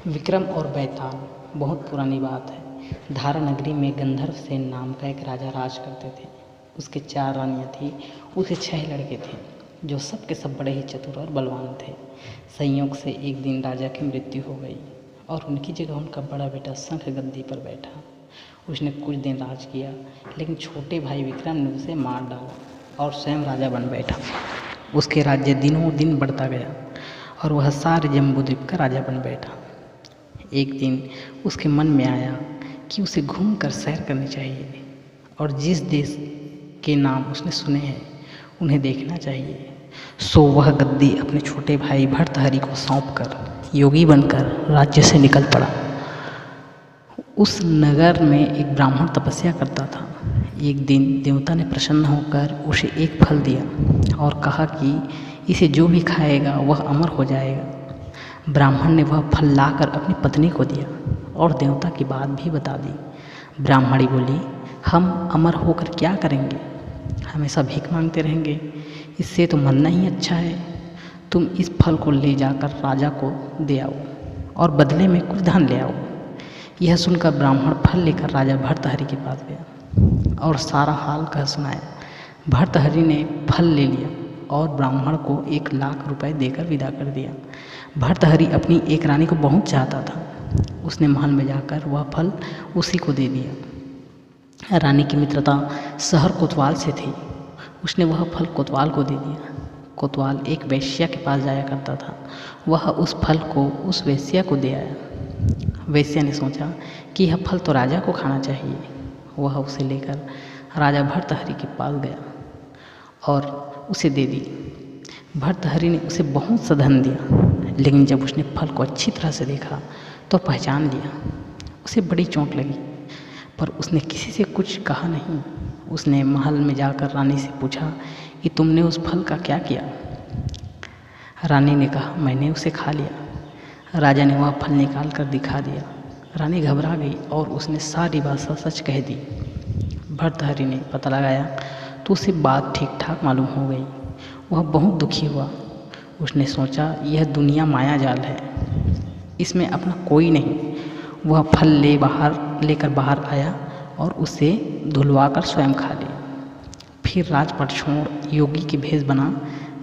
विक्रम और बैताल बहुत पुरानी बात है। धारा नगरी में गंधर्व सेन नाम का एक राजा राज करते थे। उसके 4 रानियां थीं। उसे 6 लड़के थे जो सब के सब बड़े ही चतुर और बलवान थे। संयोग से एक दिन राजा की मृत्यु हो गई और उनकी जगह उनका बड़ा बेटा शंख गद्दी पर बैठा। उसने कुछ दिन राज किया, लेकिन छोटे भाई विक्रम ने उसे मार डाला और स्वयं राजा बन बैठा। उसके राज्य दिनों दिन बढ़ता गया और वह सारे जम्बूद्वीप का राजा बन बैठा। एक दिन उसके मन में आया कि उसे घूमकर सैर करनी चाहिए और जिस देश के नाम उसने सुने हैं उन्हें देखना चाहिए। सो वह गद्दी अपने छोटे भाई भर्तहरि को सौंपकर योगी बनकर राज्य से निकल पड़ा। उस नगर में एक ब्राह्मण तपस्या करता था। एक दिन देवता ने प्रसन्न होकर उसे एक फल दिया और कहा कि इसे जो भी खाएगा वह अमर हो जाएगा। ब्राह्मण ने वह फल लाकर अपनी पत्नी को दिया और देवता की बात भी बता दी। ब्राह्मणी बोली, हम अमर होकर क्या करेंगे? हमेशा भीख मांगते रहेंगे, इससे तो मरना ही अच्छा है। तुम इस फल को ले जाकर राजा को दे आओ और बदले में कुछ धन ले आओ। यह सुनकर ब्राह्मण फल लेकर राजा भर्तहरि के पास गया और सारा हाल कह सुनाया। भर्तहरि ने फल ले लिया और ब्राह्मण को 1 लाख रुपए देकर विदा कर दिया। भर्तहरि अपनी एक रानी को बहुत चाहता था। उसने महल में जाकर वह फल उसी को दे दिया। रानी की मित्रता शहर कोतवाल से थी। उसने वह फल कोतवाल को दे दिया। कोतवाल एक वेश्या के पास जाया करता था। वह उस फल को उस वेश्या को दे आया। वेश्या ने सोचा कि यह फल तो राजा को खाना चाहिए। वह उसे लेकर राजा भर्तहरि के पास गया और उसे दे दी। भर्तहरि ने उसे बहुत सा धन दिया, लेकिन जब उसने फल को अच्छी तरह से देखा तो पहचान लिया। उसे बड़ी चोट लगी, पर उसने किसी से कुछ कहा नहीं। उसने महल में जाकर रानी से पूछा कि तुमने उस फल का क्या किया? रानी ने कहा, मैंने उसे खा लिया। राजा ने वह फल निकाल कर दिखा दिया। रानी घबरा गई और उसने सारी बात सच कह दी। भर्तहरि ने पता लगाया तो उसे बात ठीक ठाक मालूम हो गई। वह बहुत दुखी हुआ। उसने सोचा यह दुनिया माया जाल है, इसमें अपना कोई नहीं। वह फल लेकर बाहर आया और उसे धुलवाकर स्वयं खा लिया। फिर राजपाट छोड़ योगी के भेष बना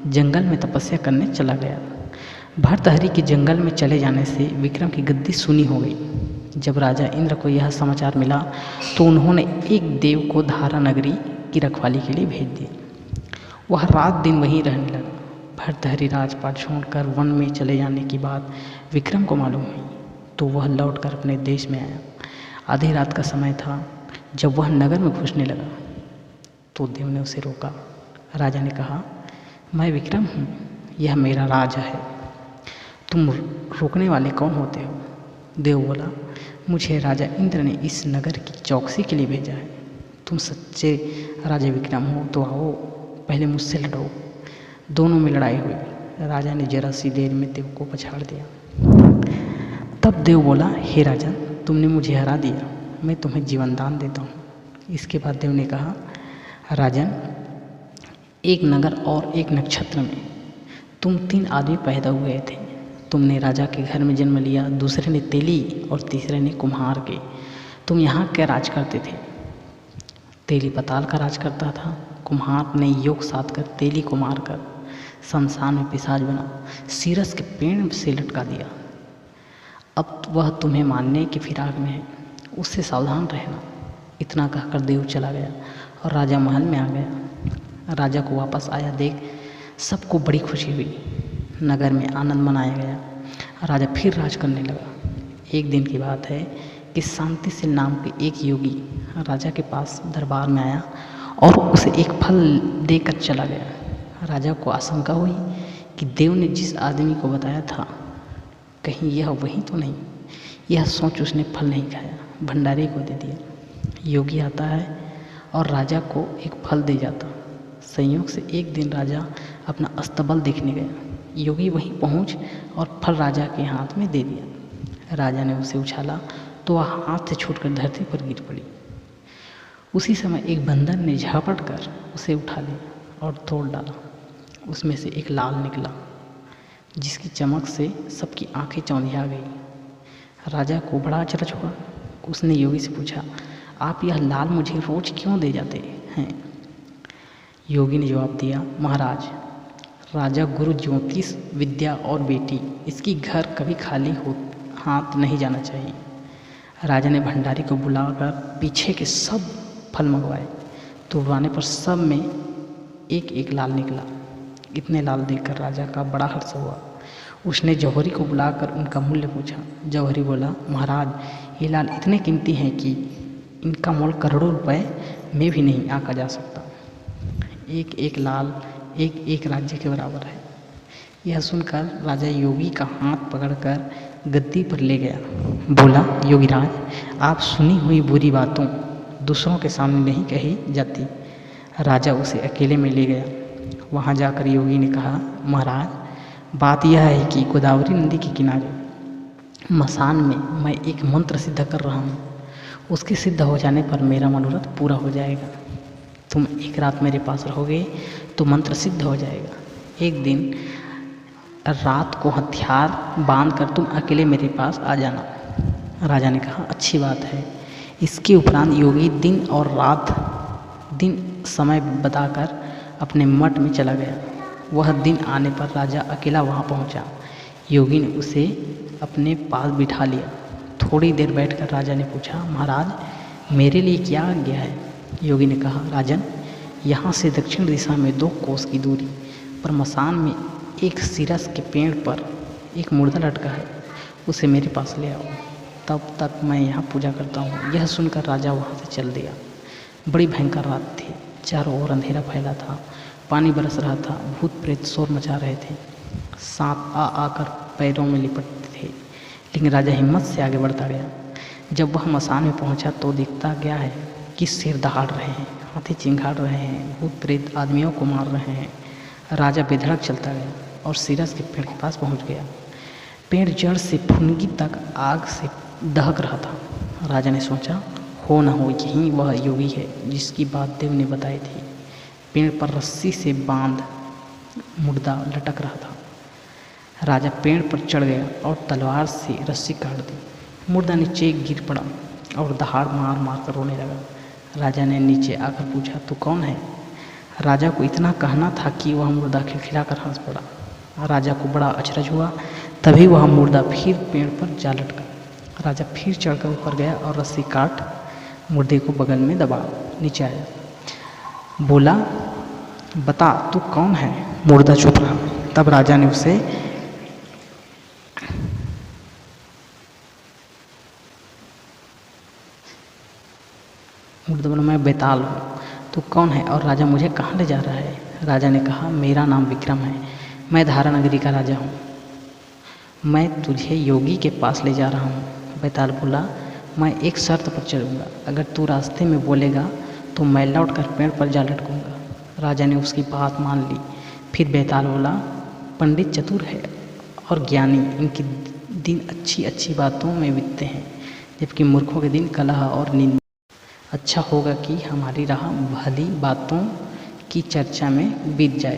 जंगल में तपस्या करने चला गया। भर्तहरि के जंगल में चले जाने से विक्रम की गद्दी सूनी हो गई। जब राजा इंद्र को यह समाचार मिला तो उन्होंने एक देव को धारा नगरी की रखवाली के लिए भेज दिया। वह रात दिन वहीं रहने लगा। भर्तहरि राजपाट छोड़कर वन में चले जाने की बात विक्रम को मालूम हुई तो वह लौटकर अपने देश में आया। आधी रात का समय था। जब वह नगर में घुसने लगा तो देव ने उसे रोका। राजा ने कहा, मैं विक्रम हूँ, यह मेरा राज है, तुम रोकने वाले कौन होते हो? देव बोला, मुझे राजा इंद्र ने इस नगर की चौकसी के लिए भेजा है। तुम सच्चे राजा विक्रम हो तो आओ, पहले मुझसे लड़ो। दोनों में लड़ाई हुई। राजा ने जरा सी देर में देव को पछाड़ दिया। तब देव बोला, हे राजन, तुमने मुझे हरा दिया, मैं तुम्हें जीवन दान देता हूँ। इसके बाद देव ने कहा, राजन, एक नगर और एक नक्षत्र में तुम 3 आदमी पैदा हुए थे। तुमने राजा के घर में जन्म लिया, दूसरे ने तेली और तीसरे ने कुम्हार के। तुम यहाँ क्या राज करते थे? तेली पताल का राज करता था। कुम्हार ने योग साध कर तेली को मारकर शमशान में पिशाच बना सीरस के पेड़ से लटका दिया। अब वह तुम्हें मारने की फिराक में है, उससे सावधान रहना। इतना कहकर देव चला गया और राजा महल में आ गया। राजा को वापस आया देख सबको बड़ी खुशी हुई। नगर में आनंद मनाया गया। राजा फिर राज करने लगा। एक दिन की बात है कि शांति से नाम के एक योगी राजा के पास दरबार में आया और उसे एक फल देकर चला गया। राजा को आशंका हुई कि देव ने जिस आदमी को बताया था कहीं यह वही तो नहीं। यह सोच उसने फल नहीं खाया, भंडारी को दे दिया। योगी आता है और राजा को एक फल दे जाता। संयोग से एक दिन राजा अपना अस्तबल देखने गया। योगी वहीं पहुंच और फल राजा के हाथ में दे दिया। राजा ने उसे उछाला तो वह हाथ से छूटकर धरती पर गिर पड़ी। उसी समय एक बंदर ने झपट कर उसे उठा लिया और तोड़ डाला। उसमें से एक लाल निकला, जिसकी चमक से सबकी आंखें चौंधिया गई। राजा को बड़ा अचरज हुआ। उसने योगी से पूछा, आप यह लाल मुझे रोज क्यों दे जाते हैं? योगी ने जवाब दिया, महाराज, राजा गुरु ज्योतिष विद्या और बेटी, इसकी घर कभी खाली हाथ नहीं जाना चाहिए। राजा ने भंडारी को बुलाकर पीछे के सब फल मंगवाए। तोड़वाने पर सब में एक एक लाल निकला। इतने लाल देखकर राजा का बड़ा हर्ष हुआ। उसने जौहरी को बुलाकर उनका मूल्य पूछा। जौहरी बोला, महाराज, ये लाल इतने कीमती हैं कि इनका मोल करोड़ों रुपए में भी नहीं आंका जा सकता। एक एक लाल एक एक राज्य के बराबर है। यह सुनकर राजा योगी का हाथ पकड़कर गद्दी पर ले गया। बोला, योगीराज, आप सुनी हुई बुरी बातों दूसरों के सामने नहीं कही जाती। राजा उसे अकेले में ले गया। वहाँ जाकर योगी ने कहा, महाराज, बात यह है कि गोदावरी नदी के किनारे मसान में मैं एक मंत्र सिद्ध कर रहा हूँ। उसके सिद्ध हो जाने पर मेरा मनोरथ पूरा हो जाएगा। तुम एक रात मेरे पास रहोगे तो मंत्र सिद्ध हो जाएगा। एक दिन रात को हथियार बांधकर तुम अकेले मेरे पास आ जाना। राजा ने कहा, अच्छी बात है। इसके उपरांत योगी दिन और रात दिन समय बताकर अपने मठ में चला गया। वह दिन आने पर राजा अकेला वहाँ पहुँचा। योगी ने उसे अपने पास बिठा लिया। थोड़ी देर बैठकर राजा ने पूछा, महाराज, मेरे लिए क्या आज्ञा है? योगी ने कहा, राजन, यहाँ से दक्षिण दिशा में 2 कोस की दूरी पर मसान में एक सिरस के पेड़ पर एक मुर्दा लटका है। उसे मेरे पास ले आओ, तब तक मैं यहाँ पूजा करता हूँ। यह सुनकर राजा वहाँ से चल दिया। बड़ी भयंकर रात थी। चारों ओर अंधेरा फैला था। पानी बरस रहा था। भूत प्रेत शोर मचा रहे थे। सांप आ आकर पैरों में लिपटते थे। लेकिन राजा हिम्मत से आगे बढ़ता गया। जब वह मसान में पहुंचा तो देखता गया है कि शेर दहाड़ रहे हैं, हाथी चिंगाड़ रहे हैं, भूत प्रेत आदमियों को मार रहे हैं। राजा बेधड़क चलता गया और सिरस के पेड़ के पास पहुंच गया। पेड़ जड़ से फुनगी तक आग से दहक रहा था। राजा ने सोचा, हो न हो यही वह योगी है जिसकी बात देव ने बताई थी। पेड़ पर रस्सी से बांध मुर्दा लटक रहा था। राजा पेड़ पर चढ़ गया और तलवार से रस्सी काट दी। मुर्दा नीचे गिर पड़ा और दहाड़ मार मार कर रोने लगा। राजा ने नीचे आकर पूछा, तू कौन है? राजा को इतना कहना था कि वह मुर्दा खिलखिलाकर हंस पड़ा। राजा को बड़ा अचरज हुआ। तभी वह मुर्दा फिर पेड़ पर जा लटका। राजा फिर चढ़कर ऊपर गया और रस्सी काट मुर्दे को बगल में दबा नीचे आया। बोला, बता तू कौन है? मुर्दा चुप रहा। तब राजा ने उसे मुर्दा बोला, मैं बेताल हूँ। तू कौन है और राजा मुझे कहाँ ले जा रहा है? राजा ने कहा, मेरा नाम विक्रम है। मैं धारा नगरी का राजा हूँ। मैं तुझे योगी के पास ले जा रहा हूँ। बेताल बोला, मैं एक शर्त पर चलूँगा। अगर तू रास्ते में बोलेगा तो मैं लौट कर पेड़ पर जा लटकूँगा। राजा ने उसकी बात मान ली। फिर बेताल बोला, पंडित चतुर है और ज्ञानी, इनके दिन अच्छी अच्छी बातों में बीतते हैं, जबकि मूर्खों के दिन कलह और निंदा। अच्छा होगा कि हमारी राह भली बातों की चर्चा में बीत जाए।